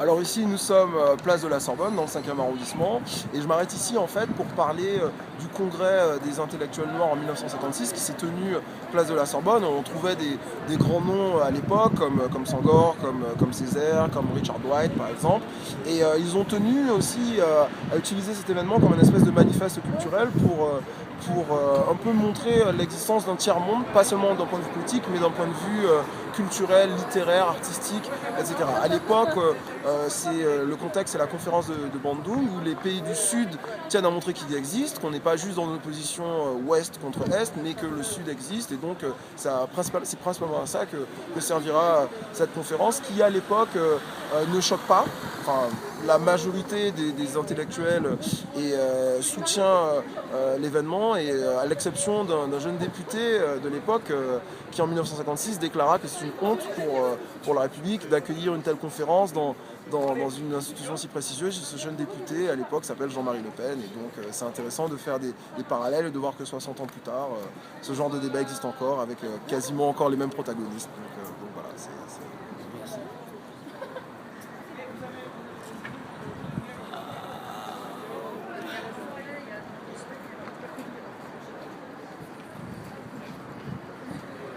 Alors ici nous sommes place de la Sorbonne dans le 5e arrondissement et je m'arrête ici en fait pour parler du congrès des intellectuels noirs en 1956 qui s'est tenu place de la Sorbonne. On trouvait des grands noms à l'époque comme Senghor, comme Césaire, comme Richard Dwight par exemple. Et ils ont tenu aussi à utiliser cet événement comme une espèce de manifeste culturel pour un peu montrer l'existence d'un tiers-monde, pas seulement d'un point de vue politique mais d'un point de vue culturel, littéraire, artistique, etc. À l'époque, le contexte, c'est la conférence de Bandung où les pays du Sud tiennent à montrer qu'il existe, qu'on n'est pas juste dans une opposition ouest contre est, mais que le Sud existe. Et donc, c'est principalement à ça que servira cette conférence qui, à l'époque, ne choque pas. Enfin, la majorité des intellectuels soutient l'événement, et à l'exception d'un jeune député de l'époque qui, en 1956, déclara que c'est une honte pour la République d'accueillir une telle conférence dans une institution si prestigieuse. Ce jeune député, à l'époque, s'appelle Jean-Marie Le Pen. Et donc, c'est intéressant de faire des parallèles et de voir que 60 ans plus tard, ce genre de débat existe encore, avec quasiment encore les mêmes protagonistes. Donc,